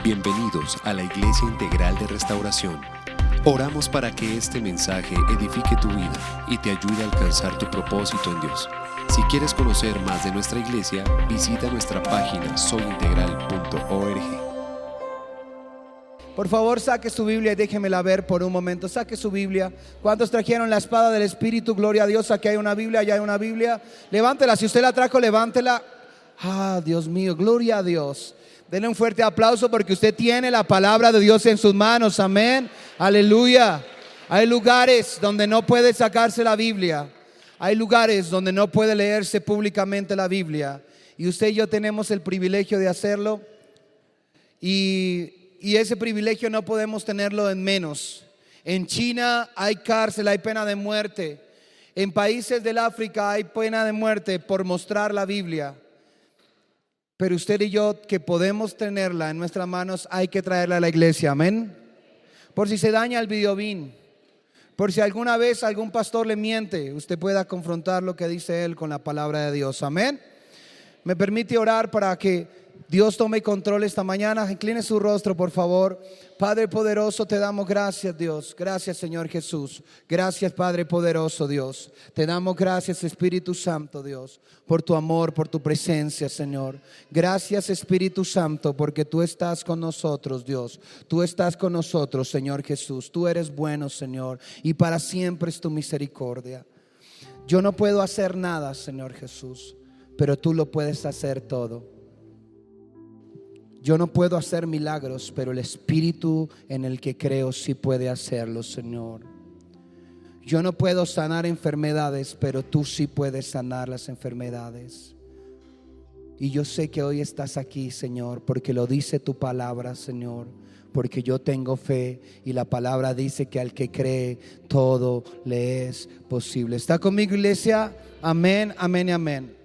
Bienvenidos a la Iglesia Integral de Restauración. Oramos para que este mensaje edifique tu vida y te ayude a alcanzar tu propósito en Dios. Si quieres conocer más de nuestra iglesia, visita nuestra página soyintegral.org. Por favor, saque su Biblia y déjemela ver por un momento. Saque su Biblia. ¿Cuántos trajeron la espada del Espíritu? Gloria a Dios. Aquí hay una Biblia, allá hay una Biblia. Levántela. Si usted la trajo, levántela. Dios mío, gloria a Dios. Denle un fuerte aplauso porque usted tiene la palabra de Dios en sus manos. Amén. Aleluya. Hay lugares donde no puede sacarse la Biblia. Hay lugares donde no puede leerse públicamente la Biblia. Y usted y yo tenemos el privilegio de hacerlo. Y ese privilegio no podemos tenerlo en menos. En China hay cárcel, hay pena de muerte. En países del África hay pena de muerte por mostrar la Biblia. Pero usted y yo, que podemos tenerla en nuestras manos, hay que traerla a la iglesia. Amén. Por si se daña el videobin, por si alguna vez algún pastor le miente, usted pueda confrontar lo que dice él con la palabra de Dios. Amén. Me permite orar para que Dios tome control esta mañana. Incline su rostro, por favor. Padre poderoso, te damos gracias, Dios. Gracias, Señor Jesús. Gracias, Padre poderoso, Dios. Te damos gracias, Espíritu Santo, Dios, por tu amor, por tu presencia, Señor. Gracias, Espíritu Santo, porque tú estás con nosotros, Dios. Tú estás con nosotros, Señor Jesús. Tú eres bueno, Señor, y para siempre es tu misericordia. Yo no puedo hacer nada, Señor Jesús, pero tú lo puedes hacer todo. Yo no puedo hacer milagros, pero el Espíritu en el que creo sí puede hacerlo, Señor. Yo no puedo sanar enfermedades, pero tú sí puedes sanar las enfermedades. Y yo sé que hoy estás aquí, Señor, porque lo dice tu palabra, Señor. Porque yo tengo fe y la palabra dice que al que cree todo le es posible. ¿Está conmigo, iglesia? Amén, amén y amén.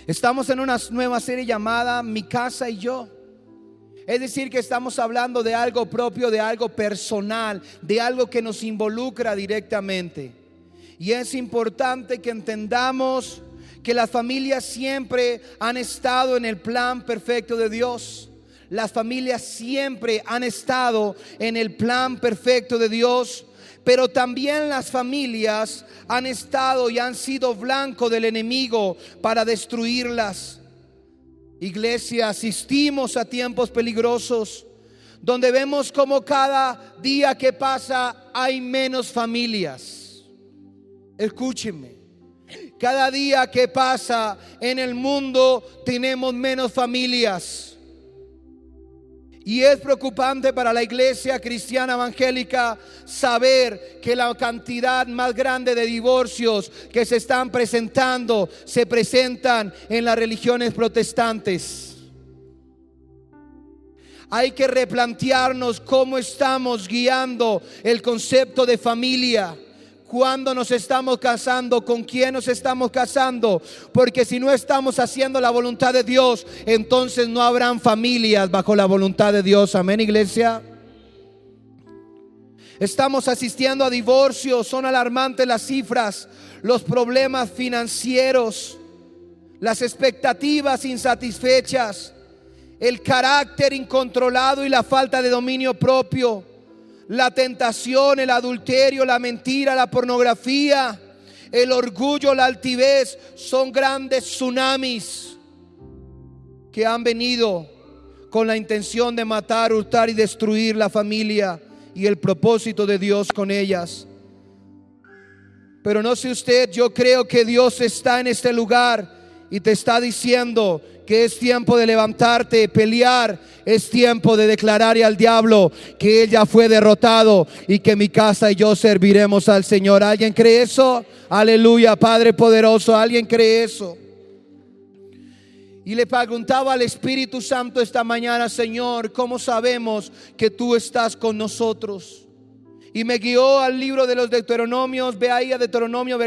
Estamos en una nueva serie llamada Mi Casa y Yo. Es decir, que estamos hablando de algo propio, de algo personal, de algo que nos involucra directamente. Y es importante que entendamos que las familias siempre han estado en el plan perfecto de Dios. Las familias siempre han estado en el plan perfecto de Dios. Pero también las familias han estado y han sido blanco del enemigo para destruirlas. Iglesia, asistimos a tiempos peligrosos donde vemos como cada día que pasa hay menos familias. Escúcheme, cada día que pasa en el mundo tenemos menos familias. Y es preocupante para la iglesia cristiana evangélica saber que la cantidad más grande de divorcios que se están presentando se presentan en las religiones protestantes. Hay que replantearnos cómo estamos guiando el concepto de familia. ¿Cuándo nos estamos casando? ¿Con quién nos estamos casando? Porque si no estamos haciendo la voluntad de Dios, entonces no habrán familias bajo la voluntad de Dios. Amén, iglesia. Estamos asistiendo a divorcios. Son alarmantes las cifras, los problemas financieros, las expectativas insatisfechas, el carácter incontrolado y la falta de dominio propio. La tentación, el adulterio, la mentira, la pornografía, el orgullo, la altivez son grandes tsunamis que han venido con la intención de matar, hurtar y destruir la familia y el propósito de Dios con ellas. Pero no sé usted, yo creo que Dios está en este lugar y te está diciendo que es tiempo de levantarte, pelear. Es tiempo de declararle al diablo que él ya fue derrotado y que mi casa y yo serviremos al Señor. ¿Alguien cree eso? Aleluya, Padre poderoso. ¿Alguien cree eso? Y le preguntaba al Espíritu Santo esta mañana: Señor, ¿cómo sabemos que tú estás con nosotros? Y me guió al libro de los Deuteronomios. Ve ahí a Deuteronomio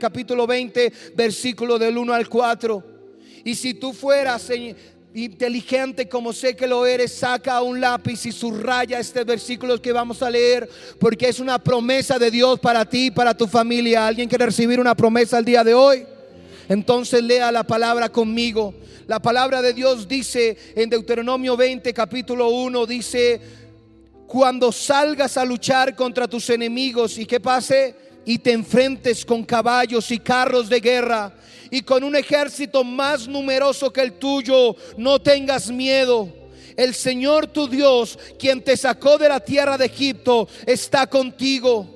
capítulo 20, versículo del 1 al 4. Y si tú fueras inteligente como sé que lo eres, saca un lápiz y subraya este versículo que vamos a leer, porque es una promesa de Dios para ti y para tu familia. ¿Alguien quiere recibir una promesa el día de hoy? Entonces lea la palabra conmigo. La palabra de Dios dice en Deuteronomio 20, capítulo 1, dice: cuando salgas a luchar contra tus enemigos, y que pase, y te enfrentes con caballos y carros de guerra, y con un ejército más numeroso que el tuyo, no tengas miedo. El Señor tu Dios, quien te sacó de la tierra de Egipto, está contigo.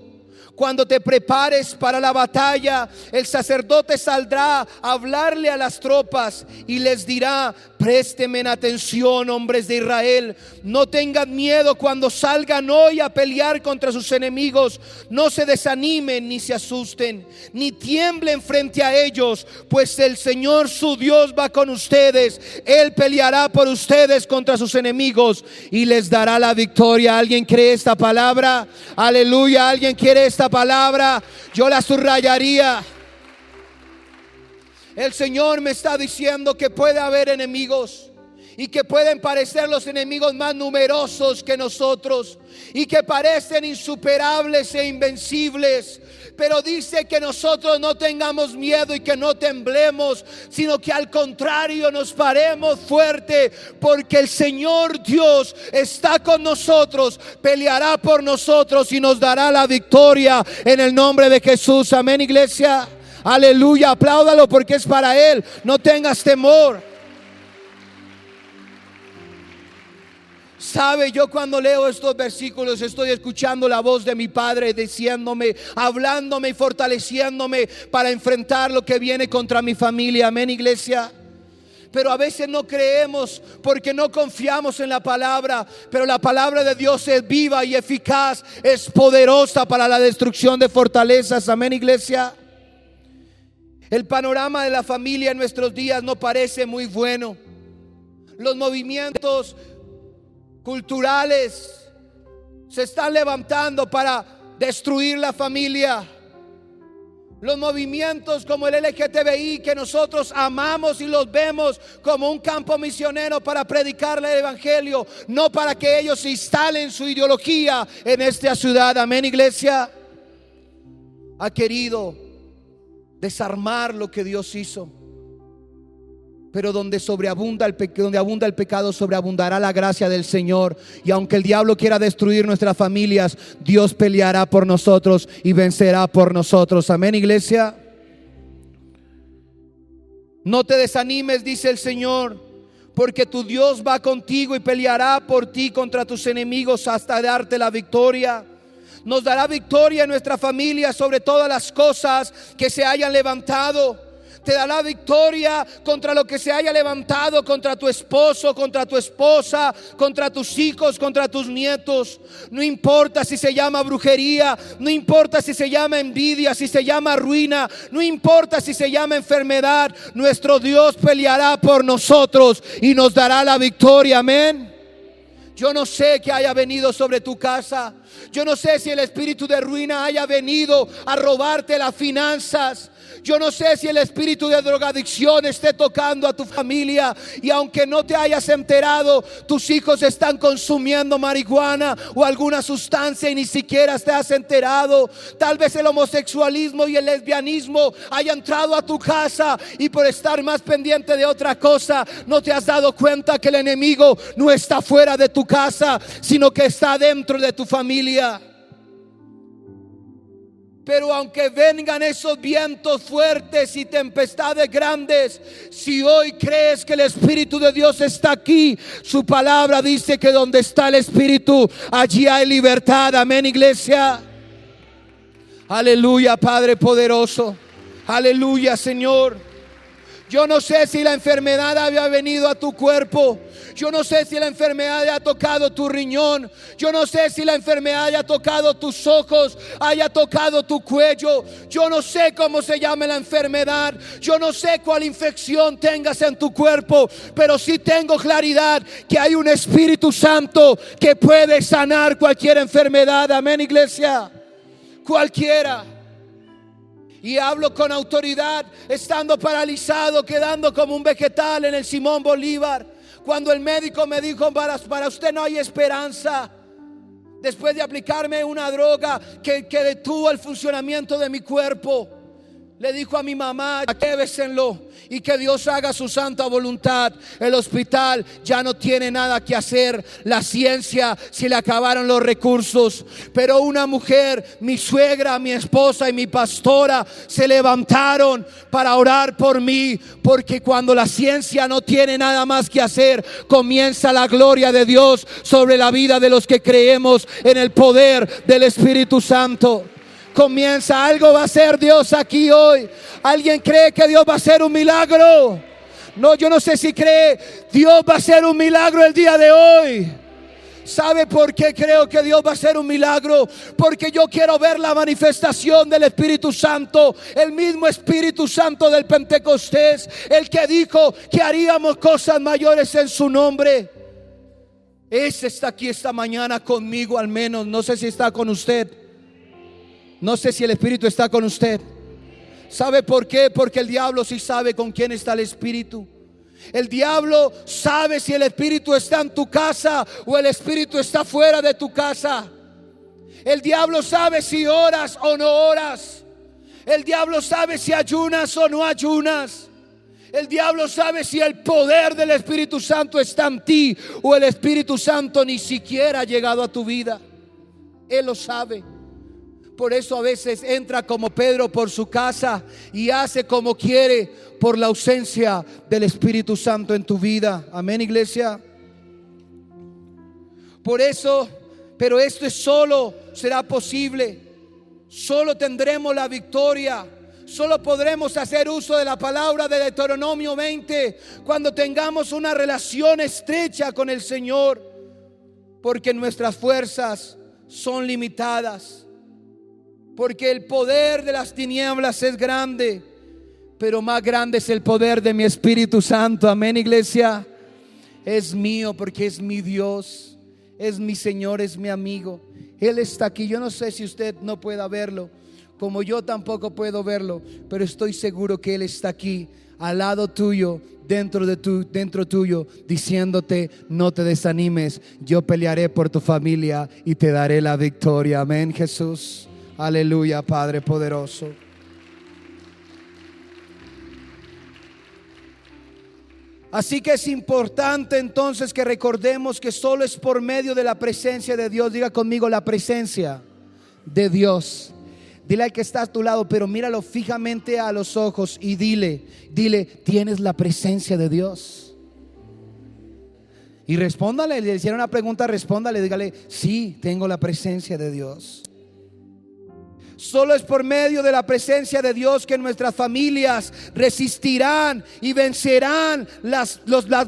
Cuando te prepares para la batalla, el sacerdote saldrá a hablarle a las tropas y les dirá: préstenme atención, hombres de Israel, no tengan miedo cuando salgan hoy a pelear contra sus enemigos. No se desanimen ni se asusten, ni tiemblen frente a ellos, pues el Señor su Dios va con ustedes. Él peleará por ustedes contra sus enemigos y les dará la victoria. ¿Alguien cree esta palabra? Aleluya. ¿Alguien quiere esta palabra? Yo la subrayaría. El Señor me está diciendo que puede haber enemigos, y que pueden parecer los enemigos más numerosos que nosotros, y que parecen insuperables e invencibles, pero dice que nosotros no tengamos miedo y que no temblemos, sino que al contrario nos paremos fuerte, porque el Señor Dios está con nosotros, peleará por nosotros y nos dará la victoria en el nombre de Jesús. Amén, iglesia. Aleluya, apláudalo porque es para Él. No tengas temor. Sabe, yo cuando leo estos versículos estoy escuchando la voz de mi Padre diciéndome, hablándome y fortaleciéndome para enfrentar lo que viene contra mi familia. Amén, iglesia. Pero a veces no creemos porque no confiamos en la palabra. Pero la palabra de Dios es viva y eficaz, es poderosa para la destrucción de fortalezas. Amén, iglesia. El panorama de la familia en nuestros días no parece muy bueno. Los movimientos culturales se están levantando para destruir la familia. Los movimientos como el LGTBI, que nosotros amamos y los vemos como un campo misionero para predicarle el evangelio, no para que ellos instalen su ideología en esta ciudad. Amén, iglesia. Ha querido desarmar lo que Dios hizo. Pero donde abunda el pecado, sobreabundará la gracia del Señor. Y aunque el diablo quiera destruir nuestras familias, Dios peleará por nosotros y vencerá por nosotros. Amén, iglesia. No te desanimes, dice el Señor, porque tu Dios va contigo y peleará por ti contra tus enemigos hasta darte la victoria. Nos dará victoria en nuestra familia sobre todas las cosas que se hayan levantado. Te dará victoria contra lo que se haya levantado contra tu esposo, contra tu esposa, contra tus hijos, contra tus nietos. No importa si se llama brujería, no importa si se llama envidia, si se llama ruina, no importa si se llama enfermedad. Nuestro Dios peleará por nosotros y nos dará la victoria. Amén. Yo no sé qué haya venido sobre tu casa. Yo no sé si el espíritu de ruina haya venido a robarte las finanzas. Yo no sé si el espíritu de drogadicción esté tocando a tu familia, y aunque no te hayas enterado, tus hijos están consumiendo marihuana o alguna sustancia y ni siquiera te has enterado. Tal vez el homosexualismo y el lesbianismo haya entrado a tu casa, y por estar más pendiente de otra cosa no te has dado cuenta que el enemigo no está fuera de tu casa, sino que está dentro de tu familia. Pero aunque vengan esos vientos fuertes y tempestades grandes, si hoy crees que el Espíritu de Dios está aquí, su palabra dice que donde está el Espíritu, allí hay libertad. Amén, iglesia. Aleluya, Padre poderoso. Aleluya, Señor. Yo no sé si la enfermedad había venido a tu cuerpo. Yo no sé si la enfermedad haya tocado tu riñón. Yo no sé si la enfermedad haya tocado tus ojos, haya tocado tu cuello. Yo no sé cómo se llama la enfermedad. Yo no sé cuál infección tengas en tu cuerpo. Pero sí tengo claridad que hay un Espíritu Santo que puede sanar cualquier enfermedad. Amén, iglesia. Cualquiera. Y hablo con autoridad, estando paralizado, quedando como un vegetal en el Simón Bolívar, cuando el médico me dijo: para usted no hay esperanza. Después de aplicarme una droga que detuvo el funcionamiento de mi cuerpo, Le dijo a mi mamá: llévesenlo y que Dios haga su santa voluntad. El hospital ya no tiene nada que hacer. La ciencia se le acabaron los recursos. Pero una mujer, mi suegra, mi esposa y mi pastora, se levantaron para orar por mí. Porque cuando la ciencia no tiene nada más que hacer, comienza la gloria de Dios sobre la vida de los que creemos en el poder del Espíritu Santo. Comienza, algo va a hacer Dios aquí hoy. ¿Alguien cree que Dios va a hacer un milagro? No, yo no sé si cree. Dios va a hacer un milagro el día de hoy. ¿Sabe por qué creo que Dios va a hacer un milagro? Porque yo quiero ver la manifestación del Espíritu Santo. El mismo Espíritu Santo del Pentecostés, el que dijo que haríamos cosas mayores en su nombre. Ese está aquí esta mañana conmigo, al menos. No sé si está con usted. No sé si el Espíritu está con usted. ¿Sabe por qué? Porque el diablo sí sabe con quién está el Espíritu. El diablo sabe si el Espíritu está en tu casa o el Espíritu está fuera de tu casa. El diablo sabe si oras o no oras. El diablo sabe si ayunas o no ayunas. El diablo sabe si el poder del Espíritu Santo está en ti o el Espíritu Santo ni siquiera ha llegado a tu vida. Él lo sabe. Por eso a veces entra como Pedro por su casa y hace como quiere por la ausencia del Espíritu Santo en tu vida. Amén, iglesia. Por eso, pero esto solo será posible. Solo tendremos la victoria. Solo podremos hacer uso de la palabra de Deuteronomio 20 cuando tengamos una relación estrecha con el Señor. Porque nuestras fuerzas son limitadas. Porque el poder de las tinieblas es grande, pero más grande es el poder de mi Espíritu Santo. Amén, iglesia. Es mío porque es mi Dios, es mi Señor, es mi amigo. Él está aquí. Yo no sé si usted no pueda verlo, como yo tampoco puedo verlo, pero estoy seguro que Él está aquí, al lado tuyo, dentro tuyo, diciéndote: no te desanimes, yo pelearé por tu familia y te daré la victoria. Amén, Jesús. Aleluya, Padre poderoso. Así que es importante entonces que recordemos que solo es por medio de la presencia de Dios. Diga conmigo: la presencia de Dios. Dile al que está a tu lado, pero míralo fijamente a los ojos y dile: ¿tienes la presencia de Dios? Y respóndale. Le hicieron una pregunta, respóndale, dígale: sí, tengo la presencia de Dios. Solo es por medio de la presencia de Dios que nuestras familias resistirán y vencerán las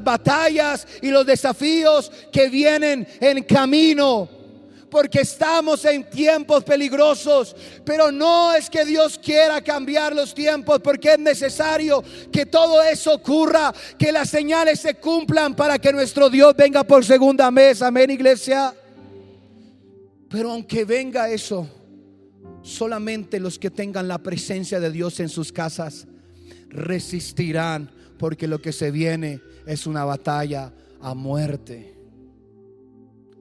batallas y los desafíos que vienen en camino. Porque estamos en tiempos peligrosos, pero no es que Dios quiera cambiar los tiempos, porque es necesario que todo eso ocurra, que las señales se cumplan para que nuestro Dios venga por segunda vez. Amén, iglesia. Pero aunque venga eso, solamente los que tengan la presencia de Dios en sus casas resistirán, porque lo que se viene es una batalla a muerte.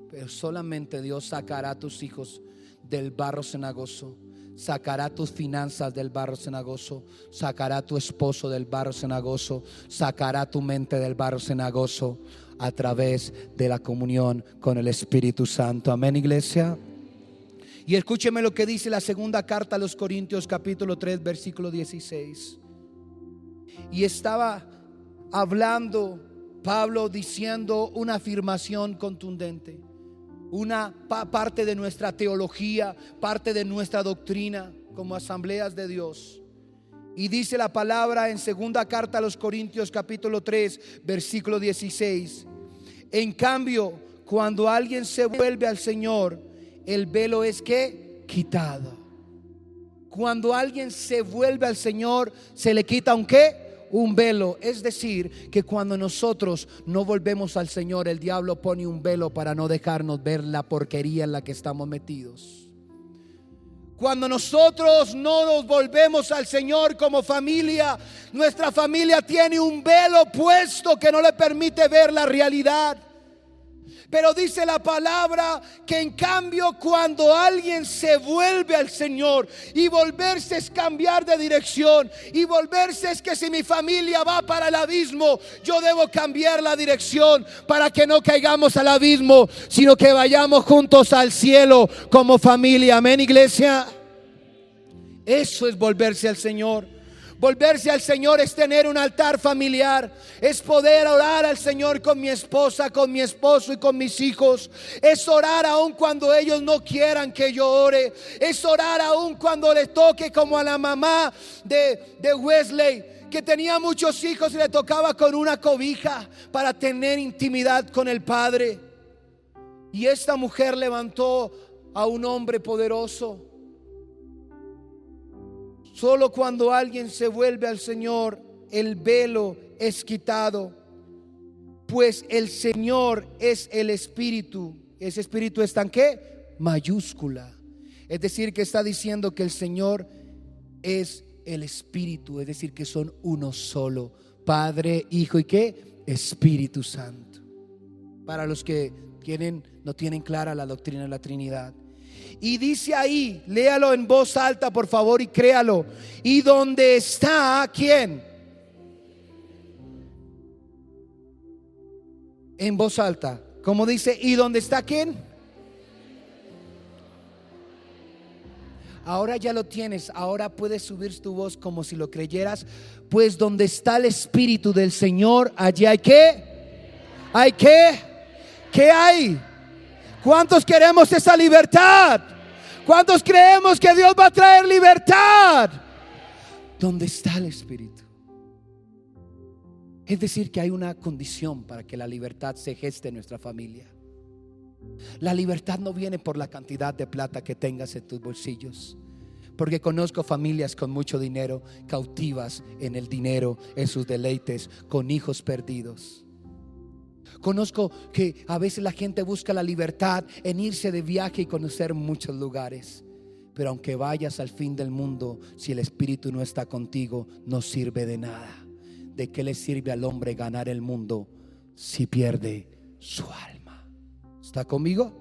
Pero solamente Dios sacará a tus hijos del barro cenagoso, sacará tus finanzas del barro cenagoso, sacará a tu esposo del barro cenagoso, sacará tu mente del barro cenagoso a través de la comunión con el Espíritu Santo. Amén, iglesia. Y escúcheme lo que dice la segunda carta a los Corintios, capítulo 3, versículo 16. Y estaba hablando Pablo diciendo una afirmación contundente, una parte de nuestra teología, parte de nuestra doctrina como asambleas de Dios. Y dice la palabra en segunda carta a los Corintios, capítulo 3, versículo 16: en cambio, cuando alguien se vuelve al Señor, el velo es que quitado. Cuando alguien se vuelve al Señor, se le quita un qué, un velo. Es decir, que cuando nosotros no volvemos al Señor, el diablo pone un velo para no dejarnos ver la porquería en la que estamos metidos. Cuando nosotros no nos volvemos al Señor como familia, nuestra familia tiene un velo puesto que no le permite ver la realidad. Pero dice la palabra que en cambio cuando alguien se vuelve al Señor, y volverse es cambiar de dirección, y volverse es que si mi familia va para el abismo, yo debo cambiar la dirección para que no caigamos al abismo, sino que vayamos juntos al cielo como familia. Amén, iglesia. Eso es volverse al Señor. Volverse al Señor es tener un altar familiar, es poder orar al Señor con mi esposa, con mi esposo y con mis hijos. Es orar aun cuando ellos no quieran que yo ore. Es orar aun cuando le toque, como a la mamá de Wesley, que tenía muchos hijos y le tocaba con una cobija para tener intimidad con el Padre. Y esta mujer levantó a un hombre poderoso. Solo cuando alguien se vuelve al Señor, el velo es quitado, pues el Señor es el Espíritu. Ese Espíritu está en ¿qué? Mayúscula. Es decir, que está diciendo que el Señor es el Espíritu, es decir, que son uno solo, Padre, Hijo y ¿qué? Espíritu Santo. Para los que no tienen clara la doctrina de la Trinidad. Y dice ahí, léalo en voz alta por favor y créalo. ¿Y dónde está quién? En voz alta, como dice, ¿y dónde está quién? Ahora ya lo tienes, ahora puedes subir tu voz como si lo creyeras. Pues donde está el Espíritu del Señor, allí hay ¿qué? ¿Hay qué? ¿Qué hay? ¿Cuántos queremos esa libertad? ¿Cuántos creemos que Dios va a traer libertad? ¿Dónde está el Espíritu? Es decir, que hay una condición para que la libertad se geste en nuestra familia. La libertad no viene por la cantidad de plata que tengas en tus bolsillos, porque conozco familias con mucho dinero, cautivas en el dinero, en sus deleites, con hijos perdidos. Conozco que a veces la gente busca la libertad en irse de viaje y conocer muchos lugares. Pero aunque vayas al fin del mundo, si el Espíritu no está contigo, no sirve de nada. ¿De qué le sirve al hombre ganar el mundo si pierde su alma? ¿Está conmigo?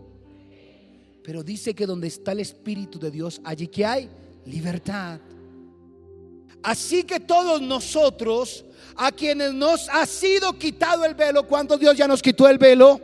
Pero dice que donde está el Espíritu de Dios, allí que hay libertad. Así que todos nosotros, a quienes nos ha sido quitado el velo, ¿cuántos Dios ya nos quitó el velo?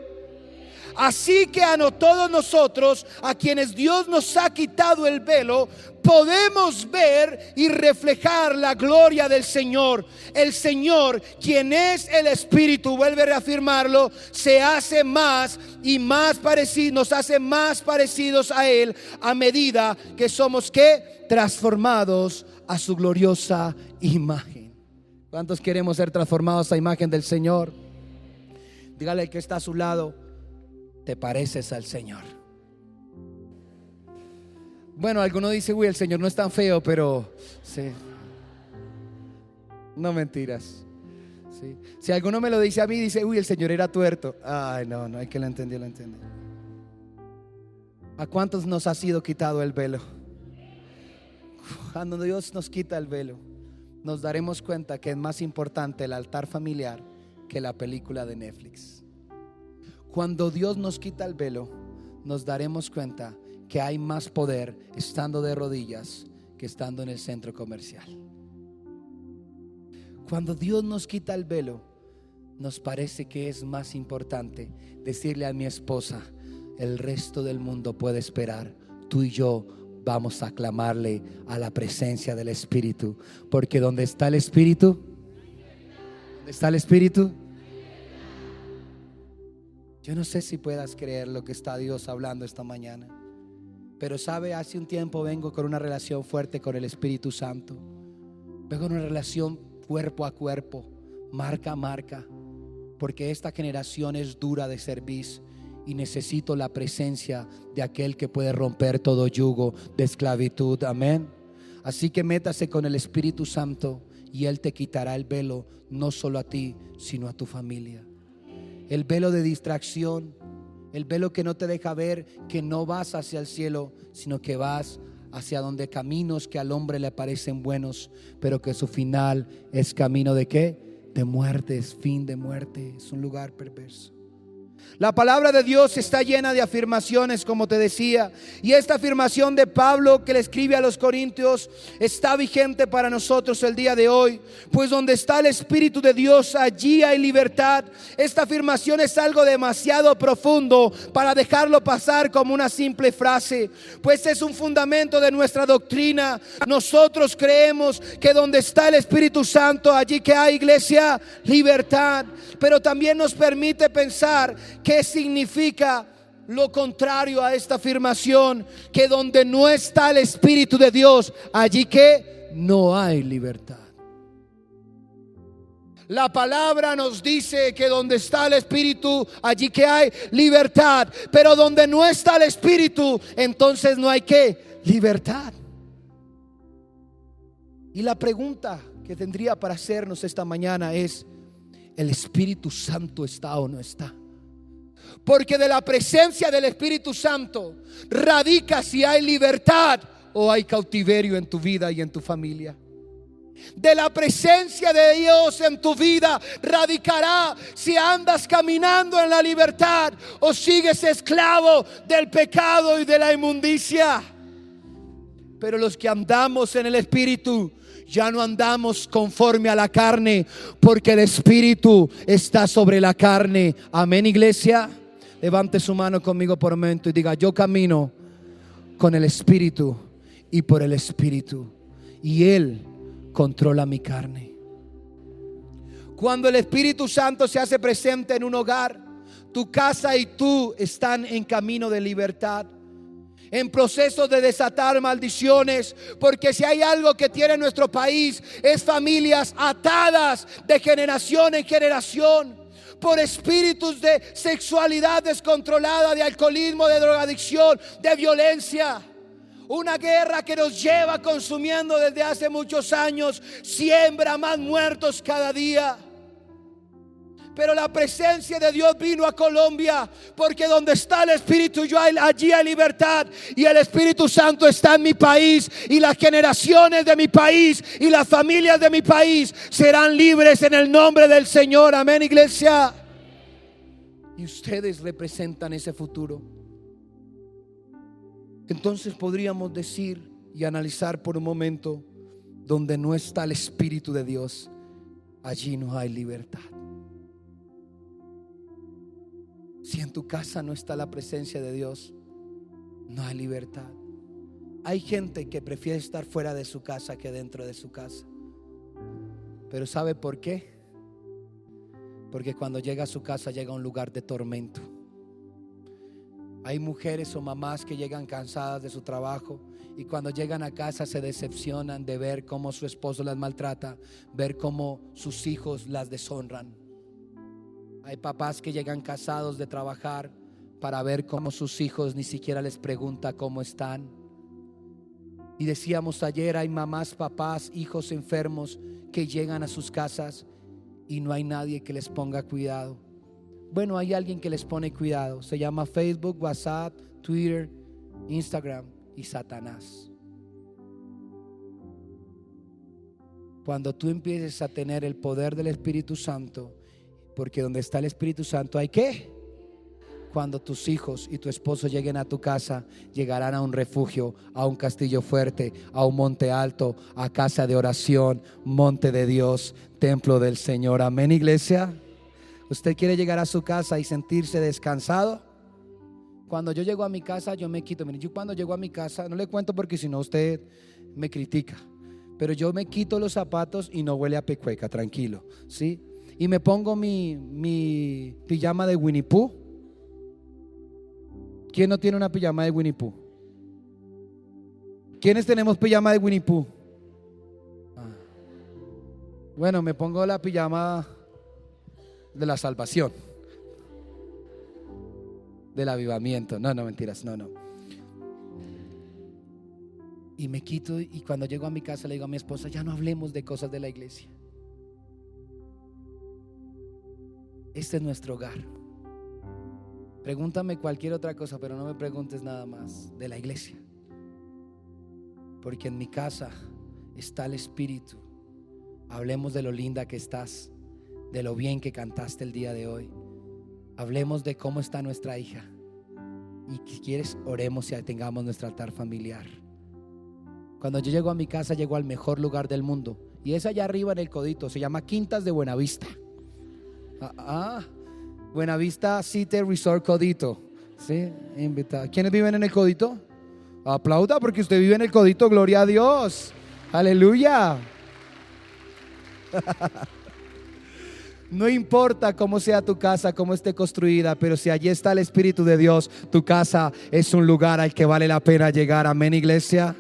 Así que a todos nosotros, a quienes Dios nos ha quitado el velo, podemos ver y reflejar la gloria del Señor. El Señor, quien es el Espíritu, vuelve a reafirmarlo, se hace más y más parecido, nos hace más parecidos a Él a medida que somos ¿qué? Transformados a su gloriosa imagen. ¿Cuántos queremos ser transformados a imagen del Señor? Dígale al que está a su lado: te pareces al Señor. Bueno, alguno dice: uy, el Señor no es tan feo, pero sí. No, mentiras, sí. Si alguno me lo dice a mí, dice: uy, el Señor era tuerto. Ay, no, hay que lo entendió, lo entendió. ¿A cuántos nos ha sido quitado el velo? Cuando Dios nos quita el velo, nos daremos cuenta que es más importante el altar familiar que la película de Netflix. Cuando Dios nos quita el velo, nos daremos cuenta que hay más poder estando de rodillas que estando en el centro comercial. Cuando Dios nos quita el velo, nos parece que es más importante decirle a mi esposa: el resto del mundo puede esperar, tú y yo vamos a clamarle a la presencia del Espíritu, porque donde está el Espíritu, ¿dónde está el Espíritu? Yo no sé si puedas creer lo que está Dios hablando esta mañana, pero sabe, hace un tiempo vengo con una relación fuerte con el Espíritu Santo. Vengo con una relación cuerpo a cuerpo, marca a marca, porque esta generación es dura de servir y necesito la presencia de aquel que puede romper todo yugo de esclavitud. Amén. Así que métase con el Espíritu Santo y Él te quitará el velo, no solo a ti, sino a tu familia. El velo de distracción, el velo que no te deja ver que no vas hacia el cielo, sino que vas hacia donde caminos que al hombre le parecen buenos, pero que su final es camino de ¿qué? De muerte, es fin de muerte, es un lugar perverso. La palabra de Dios está llena de afirmaciones, como te decía, y esta afirmación de Pablo que le escribe a los Corintios está vigente para nosotros el día de hoy, pues donde está el Espíritu de Dios, allí hay libertad. Esta afirmación es algo demasiado profundo para dejarlo pasar como una simple frase, pues es un fundamento de nuestra doctrina. Nosotros creemos que donde está el Espíritu Santo, allí que hay, iglesia, libertad. Pero también nos permite pensar qué significa lo contrario a esta afirmación, que donde no está el Espíritu de Dios, allí que no hay libertad. La palabra nos dice que donde está el Espíritu, allí que hay libertad, pero donde no está el Espíritu, entonces no hay que libertad. Y la pregunta que tendría para hacernos esta mañana es: ¿el Espíritu Santo está o no está? Porque de la presencia del Espíritu Santo radica si hay libertad o hay cautiverio en tu vida y en tu familia. De la presencia de Dios en tu vida radicará si andas caminando en la libertad o sigues esclavo del pecado y de la inmundicia. Pero los que andamos en el Espíritu ya no andamos conforme a la carne, porque el Espíritu está sobre la carne. Amén, iglesia. Levante su mano conmigo por un momento y diga: yo camino con el Espíritu y por el Espíritu, y Él controla mi carne. Cuando el Espíritu Santo se hace presente en un hogar, tu casa y tú están en camino de libertad, en proceso de desatar maldiciones, porque si hay algo que tiene nuestro país es familias atadas de generación en generación por espíritus de sexualidad descontrolada, de alcoholismo, de drogadicción, de violencia. Una guerra que nos lleva consumiendo desde hace muchos años, siembra más muertos cada día. Pero la presencia de Dios vino a Colombia, porque donde está el Espíritu, allí hay libertad. Y el Espíritu Santo está en mi país, y las generaciones de mi país y las familias de mi país serán libres en el nombre del Señor. Amén, iglesia. Y ustedes representan ese futuro. Entonces podríamos decir y analizar por un momento: donde no está el Espíritu de Dios, allí no hay libertad. Si en tu casa no está la presencia de Dios, no hay libertad. Hay gente que prefiere estar fuera de su casa que dentro de su casa. Pero ¿sabe por qué? Porque cuando llega a su casa llega a un lugar de tormento. Hay mujeres o mamás que llegan cansadas de su trabajo y cuando llegan a casa se decepcionan de ver cómo su esposo las maltrata, ver cómo sus hijos las deshonran. Hay papás que llegan cansados de trabajar para ver cómo sus hijos ni siquiera les pregunta cómo están. Y decíamos ayer, hay mamás, papás, hijos enfermos que llegan a sus casas y no hay nadie que les ponga cuidado. Bueno, hay alguien que les pone cuidado. Se llama Facebook, WhatsApp, Twitter, Instagram y Satanás. Cuando tú empieces a tener el poder del Espíritu Santo, porque donde está el Espíritu Santo hay ¿qué? Cuando tus hijos y tu esposo lleguen a tu casa, llegarán a un refugio, a un castillo fuerte, a un monte alto, a casa de oración, monte de Dios, templo del Señor. Amén, iglesia. ¿Usted quiere llegar a su casa y sentirse descansado? Cuando yo llego a mi casa, yo me quito. Miren, yo cuando llego a mi casa, no le cuento porque si no usted me critica, pero yo me quito los zapatos y no huele a pecueca, tranquilo, ¿sí? Y me pongo mi pijama de Winnie Pooh. ¿Quién no tiene una pijama de Winnie Pooh? ¿Quiénes tenemos pijama de Winnie Pooh? Bueno, me pongo la pijama de la salvación, del avivamiento. No, mentiras, no. Y me quito, y cuando llego a mi casa le digo a mi esposa: ya no hablemos de cosas de la iglesia. Este es nuestro hogar. Pregúntame cualquier otra cosa, pero no me preguntes nada más de la iglesia, porque en mi casa está el Espíritu. Hablemos de lo linda que estás, de lo bien que cantaste el día de hoy, hablemos de cómo está nuestra hija. Y si quieres, oremos y tengamos nuestro altar familiar. Cuando yo llego a mi casa, llego al mejor lugar del mundo. Y es allá arriba en el Codito. Se llama Quintas de Buenavista. Buenavista City Resort Codito. Sí, invitado. ¿Quiénes viven en el Codito? Aplauda porque usted vive en el Codito. Gloria a Dios. Aleluya. No importa cómo sea tu casa, cómo esté construida, pero si allí está el Espíritu de Dios, tu casa es un lugar al que vale la pena llegar. Amén, iglesia.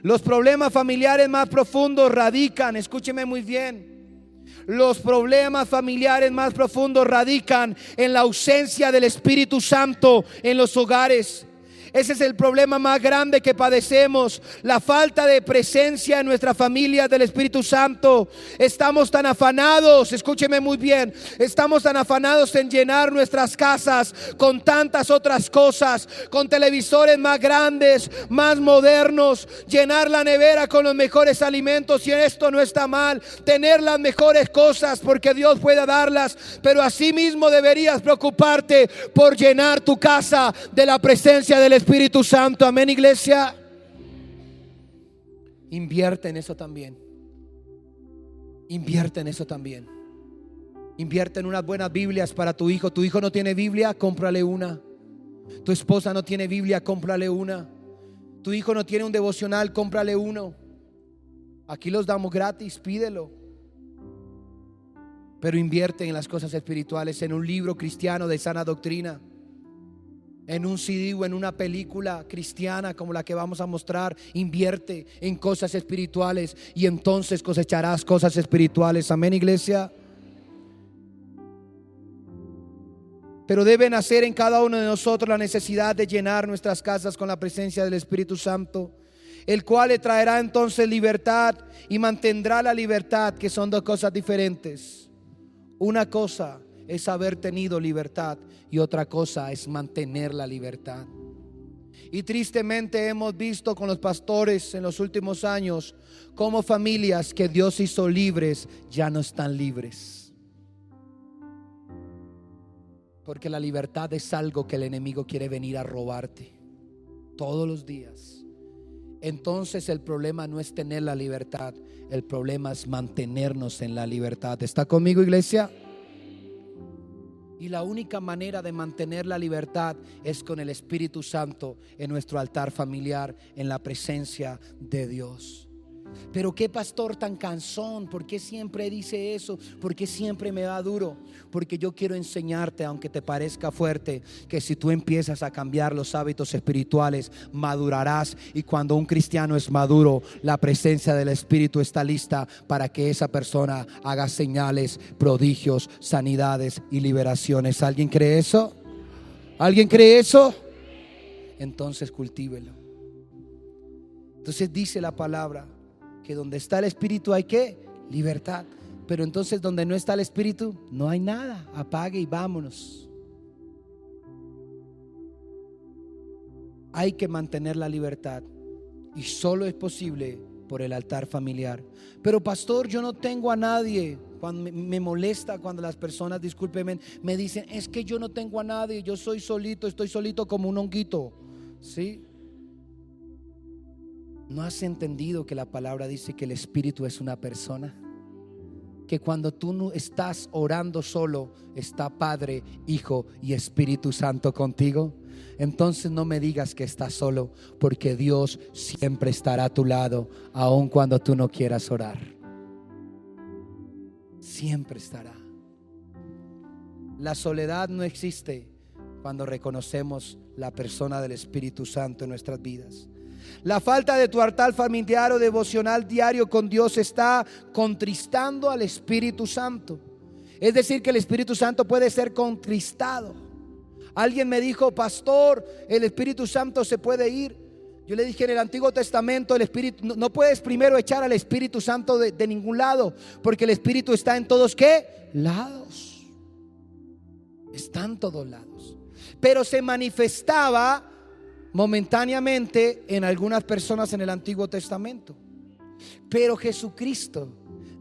Los problemas familiares más profundos radican, escúcheme muy bien, los problemas familiares más profundos radican en la ausencia del Espíritu Santo en los hogares. Ese es el problema más grande que padecemos, la falta de presencia en nuestra familia del Espíritu Santo. Estamos tan afanados, escúcheme muy bien, estamos tan afanados en llenar nuestras casas con tantas otras cosas, con televisores más grandes, más modernos, llenar la nevera con los mejores alimentos, y esto no está mal, tener las mejores cosas porque Dios puede darlas, pero asimismo deberías preocuparte por llenar tu casa de la presencia del Espíritu Santo. Amén, iglesia. Invierte en eso también. Invierte en eso también. Invierte en unas buenas Biblias para tu hijo. Tu hijo no tiene Biblia, cómprale una. Tu esposa no tiene Biblia, cómprale una. Tu hijo no tiene un devocional, cómprale uno. Aquí los damos gratis, pídelo. Pero invierte en las cosas espirituales, en un libro cristiano de sana doctrina, en un CD o en una película cristiana como la que vamos a mostrar. Invierte en cosas espirituales y entonces cosecharás cosas espirituales. Amén, iglesia. Pero debe nacer en cada uno de nosotros la necesidad de llenar nuestras casas con la presencia del Espíritu Santo, el cual le traerá entonces libertad y mantendrá la libertad, que son dos cosas diferentes. Una cosa es haber tenido libertad y otra cosa es mantener la libertad. Y tristemente hemos visto con los pastores en los últimos años cómo familias que Dios hizo libres ya no están libres, porque la libertad es algo que el enemigo quiere venir a robarte todos los días. Entonces el problema no es tener la libertad, el problema es mantenernos en la libertad. ¿Está conmigo, iglesia? Y la única manera de mantener la libertad es con el Espíritu Santo en nuestro altar familiar, en la presencia de Dios. Pero qué pastor tan cansón, ¿por qué siempre dice eso? ¿Por qué siempre me da duro? Porque yo quiero enseñarte, aunque te parezca fuerte, que si tú empiezas a cambiar los hábitos espirituales, madurarás. Y cuando un cristiano es maduro, la presencia del Espíritu está lista para que esa persona haga señales, prodigios, sanidades y liberaciones. ¿Alguien cree eso? ¿Alguien cree eso? Entonces cultívelo. Entonces dice la palabra que donde está el Espíritu hay ¿qué? Libertad. Pero entonces donde no está el Espíritu no hay nada. Apague y vámonos. Hay que mantener la libertad y solo es posible por el altar familiar. Pero pastor, yo no tengo a nadie. Cuando me molesta cuando las personas, discúlpenme, me dicen, es que yo no tengo a nadie, yo soy solito, estoy solito como un honguito. ¿Sí? ¿No has entendido que la palabra dice que el Espíritu es una persona? Que cuando tú no estás orando solo, está Padre, Hijo y Espíritu Santo contigo. Entonces no me digas que estás solo, porque Dios siempre estará a tu lado, aun cuando tú no quieras orar. Siempre estará. La soledad no existe cuando reconocemos la persona del Espíritu Santo en nuestras vidas. La falta de tu altar familiar o devocional diario con Dios está contristando al Espíritu Santo. Es decir, que el Espíritu Santo puede ser contristado. Alguien me dijo, pastor, el Espíritu Santo se puede ir. Yo le dije, en el Antiguo Testamento el Espíritu, no puedes primero echar al Espíritu Santo de ningún lado, porque el Espíritu está en todos ¿qué? Lados. Está en todos lados. Pero se manifestaba momentáneamente en algunas personas en el Antiguo Testamento. Pero Jesucristo,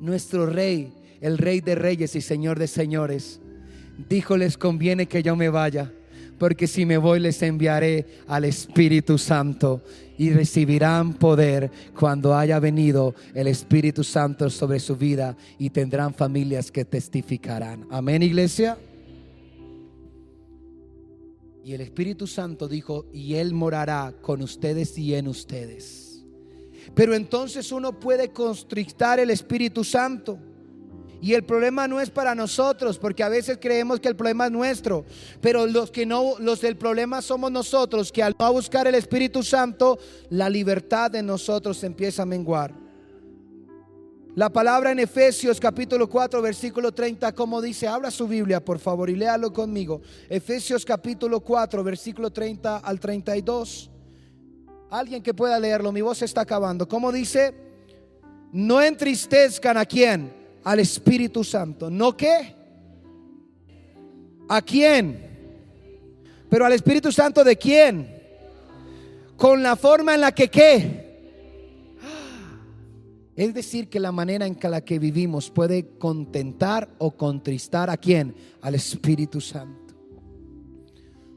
nuestro Rey, el Rey de Reyes y Señor de Señores, dijo: les conviene que yo me vaya, porque si me voy les enviaré al Espíritu Santo y recibirán poder cuando haya venido el Espíritu Santo sobre su vida, y tendrán familias que testificarán. Amén, iglesia. Y el Espíritu Santo dijo: y Él morará con ustedes y en ustedes. Pero entonces uno puede constrictar el Espíritu Santo. Y el problema no es para nosotros, porque a veces creemos que el problema es nuestro, pero los del problema somos nosotros, que al no buscar el Espíritu Santo, la libertad de nosotros empieza a menguar. La palabra en Efesios capítulo 4 versículo 30, como dice, abra su Biblia por favor y léalo conmigo. Efesios capítulo 4 versículo 30 al 32. Alguien que pueda leerlo, mi voz se está acabando. ¿Cómo dice? No entristezcan ¿a quién? Al Espíritu Santo. ¿No qué? ¿A quién? Pero al Espíritu Santo, ¿de quién? Con la forma en la que ¿qué? Es decir, que la manera en la que vivimos puede contentar o contristar ¿a quién? Al Espíritu Santo.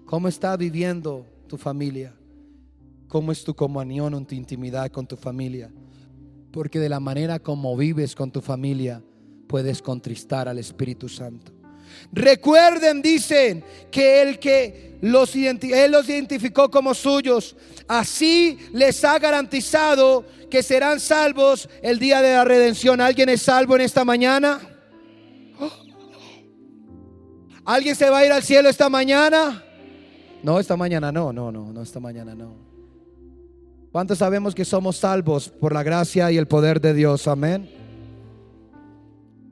¿Cómo está viviendo tu familia? ¿Cómo es tu comunión en tu intimidad con tu familia? Porque de la manera como vives con tu familia puedes contristar al Espíritu Santo. Recuerden, dicen, que Él los identificó como suyos, así les ha garantizado que serán salvos el día de la redención. ¿Alguien es salvo en esta mañana? ¿Alguien se va a ir al cielo esta mañana? No, esta mañana no, esta mañana no. ¿Cuántos sabemos que somos salvos por la gracia y el poder de Dios? Amén.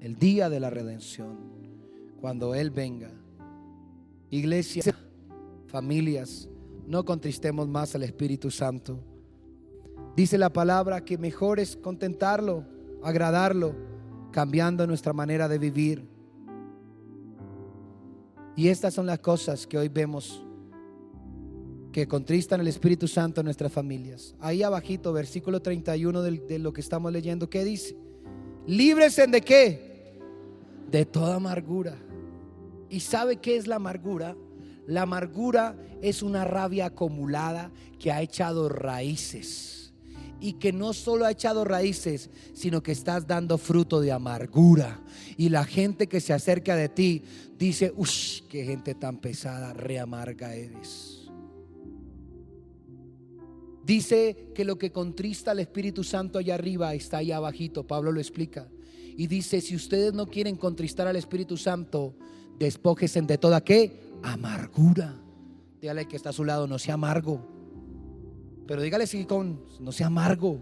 El día de la redención, cuando Él venga. Iglesia, familias, no contristemos más al Espíritu Santo. Dice la palabra que mejor es contentarlo, agradarlo, cambiando nuestra manera de vivir. Y estas son las cosas que hoy vemos que contristan el Espíritu Santo en nuestras familias. Ahí abajito, versículo 31 de lo que estamos leyendo, ¿qué dice? Líbresen ¿de qué? De toda amargura. ¿Y sabe qué es la amargura? La amargura es una rabia acumulada que ha echado raíces. Y que no solo ha echado raíces, sino que estás dando fruto de amargura. Y la gente que se acerca de ti dice: uff, qué gente tan pesada, re amarga eres. Dice que lo que contrista al Espíritu Santo allá arriba está allá abajito. Pablo lo explica y dice: si ustedes no quieren contristar al Espíritu Santo, despójense de toda ¿qué? Amargura. Dígale al que está a su lado: no sea amargo. Pero dígale así no sea amargo.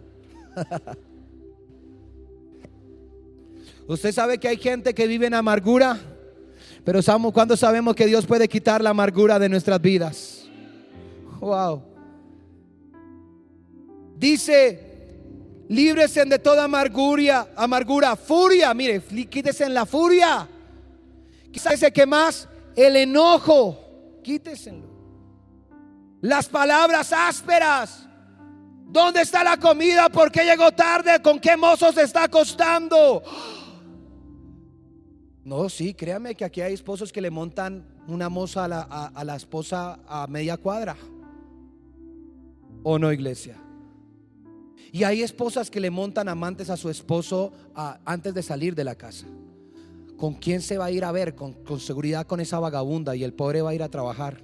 Usted sabe que hay gente que vive en amargura, pero ¿cuándo sabemos que Dios puede quitar la amargura de nuestras vidas? Wow. Dice: líbresen de toda amargura, furia. Mire, quítese en la furia. Quítese ¿qué más? El enojo. Quíteselo. Las palabras ásperas. ¿Dónde está la comida? ¿Por qué llegó tarde? ¿Con qué mozo se está acostando? No, sí, créame que aquí hay esposos que le montan una moza a la esposa a media cuadra. ¿O no, iglesia? Y hay esposas que le montan amantes a su esposo antes de salir de la casa. ¿Con quién se va a ir a ver? Con seguridad con esa vagabunda, y el pobre va a ir a trabajar.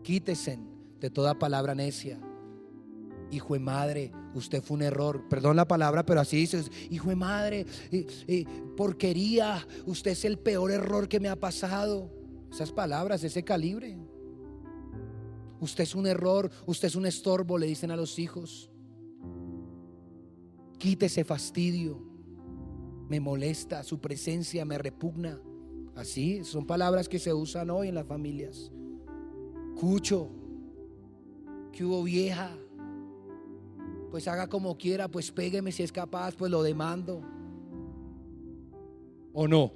Quítese de toda palabra necia. Hijo de madre, usted fue un error. Perdón la palabra, pero así dices: hijo de madre, porquería, usted es el peor error que me ha pasado. Esas palabras, ese calibre. Usted es un error, usted es un estorbo, le dicen a los hijos. Quítese fastidio. Me molesta, su presencia me repugna. Así son palabras que se usan hoy en las familias. Cucho, ¿qué hubo, vieja? Pues haga como quiera, pues pégueme si es capaz, pues lo demando. ¿O no?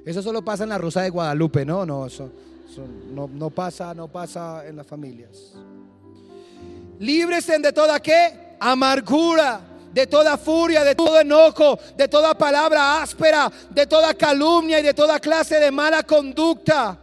Eso solo pasa en la Rosa de Guadalupe, no, eso no pasa en las familias. Líbresen de toda ¿qué? Amargura. de toda furia, de todo enojo, de toda palabra áspera, de toda calumnia y de toda clase de mala conducta.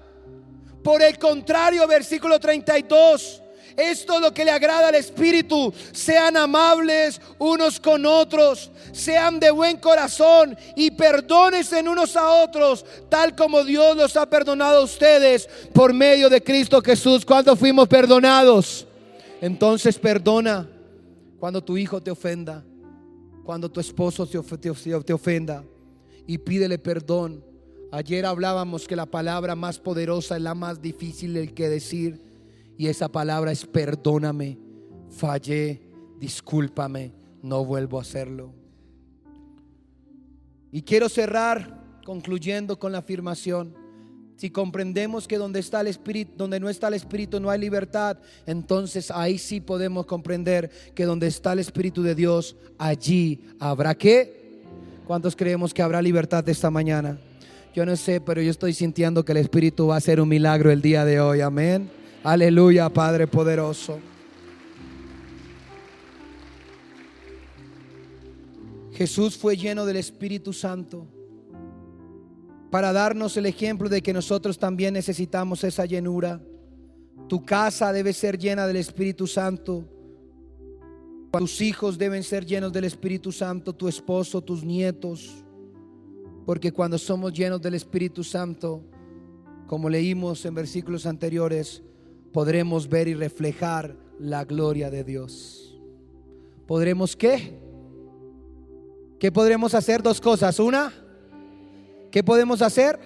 Por el contrario, versículo 32, esto es lo que le agrada al Espíritu: sean amables unos con otros, sean de buen corazón y perdónense unos a otros, tal como Dios los ha perdonado a ustedes por medio de Cristo Jesús. ¿Cuándo fuimos perdonados? Entonces perdona cuando tu hijo te ofenda, cuando tu esposo te ofenda, y pídele perdón. Ayer hablábamos que la palabra más poderosa es la más difícil de que decir, y esa palabra es perdóname, fallé, discúlpame, no vuelvo a hacerlo. Y quiero cerrar concluyendo con la afirmación: si comprendemos que donde está el Espíritu, donde no está el Espíritu no hay libertad, entonces ahí sí podemos comprender que donde está el Espíritu de Dios, allí habrá ¿qué? ¿Cuántos creemos que habrá libertad esta mañana? Yo no sé, pero yo estoy sintiendo que el Espíritu va a hacer un milagro el día de hoy. Amén. Aleluya, Padre poderoso. Jesús fue lleno del Espíritu Santo para darnos el ejemplo de que nosotros también necesitamos esa llenura. Tu casa debe ser llena del Espíritu Santo. Tus hijos deben ser llenos del Espíritu Santo, tu esposo, tus nietos. Porque cuando somos llenos del Espíritu Santo, como leímos en versículos anteriores, podremos ver y reflejar la gloria de Dios. ¿Podremos qué? ¿Qué podremos hacer? Dos cosas. Una, ¿qué podemos hacer?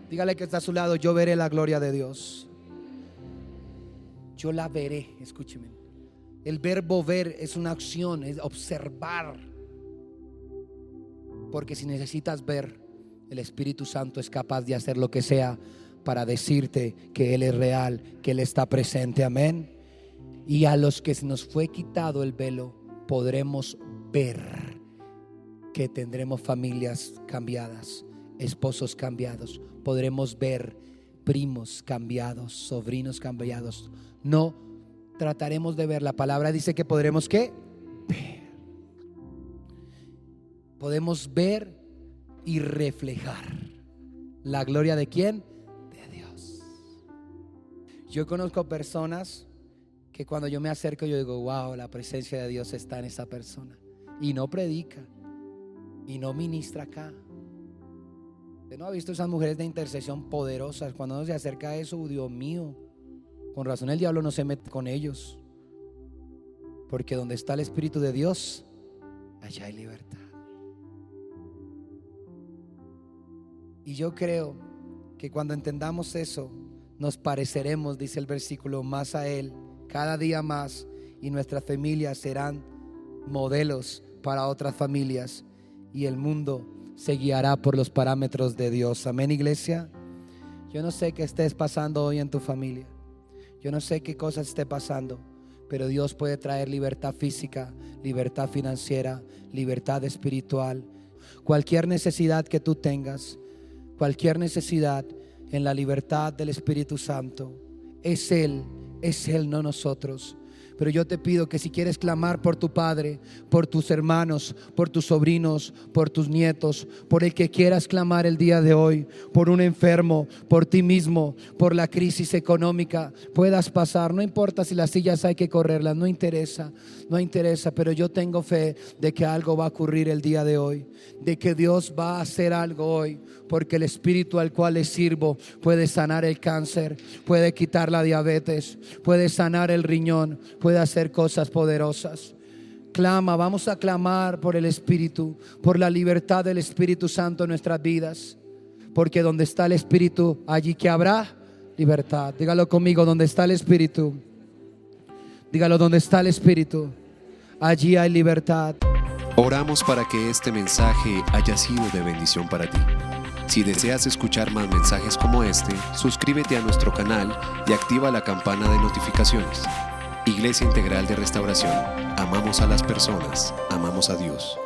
Dígale que está a su lado: yo veré la gloria de Dios. Yo la veré. Escúcheme. El verbo ver es una acción, es observar. Porque si necesitas ver, el Espíritu Santo es capaz de hacer lo que sea para decirte que Él es real, que Él está presente. Amén. Y a los que se nos fue quitado el velo, podremos ver que tendremos familias cambiadas, esposos cambiados. Podremos ver primos cambiados, sobrinos cambiados. No trataremos de ver. La palabra dice que podremos ¿qué? Ver. Podemos ver y reflejar la gloria de ¿quién? De Dios. Yo conozco personas que cuando yo me acerco yo digo: wow, la presencia de Dios está en esa persona. Y no predica y no ministra acá. ¿Usted no ha visto esas mujeres de intercesión poderosas? Cuando uno se acerca a eso, Dios mío, con razón el diablo no se mete con ellos. Porque donde está el Espíritu de Dios, allá hay libertad. Y yo creo que cuando entendamos eso, nos pareceremos, dice el versículo, más a Él cada día más, y nuestras familias serán modelos para otras familias, y el mundo se guiará por los parámetros de Dios. Amén, iglesia. Yo no sé qué estés pasando hoy en tu familia, yo no sé qué cosas esté pasando, pero Dios puede traer libertad física, libertad financiera, libertad espiritual. Cualquier necesidad que tú tengas, cualquier necesidad, en la libertad del Espíritu Santo, es Él, no nosotros. Pero yo te pido que si quieres clamar por tu padre, por tus hermanos, por tus sobrinos, por tus nietos, por el que quieras clamar el día de hoy, por un enfermo, por ti mismo, por la crisis económica, puedas pasar. No importa si las sillas hay que correrlas, no interesa, pero yo tengo fe de que algo va a ocurrir el día de hoy, de que Dios va a hacer algo hoy, porque el Espíritu al cual le sirvo puede sanar el cáncer, puede quitar la diabetes, puede sanar el riñón, puede hacer cosas poderosas. Clama, vamos a clamar por el Espíritu, por la libertad del Espíritu Santo en nuestras vidas, porque donde está el Espíritu, allí que habrá libertad. Dígalo conmigo: donde está el Espíritu. Dígalo: donde está el Espíritu, allí hay libertad. Oramos para que este mensaje haya sido de bendición para ti. Si deseas escuchar más mensajes como este, suscríbete a nuestro canal y activa la campana de notificaciones. Iglesia Integral de Restauración. Amamos a las personas, amamos a Dios.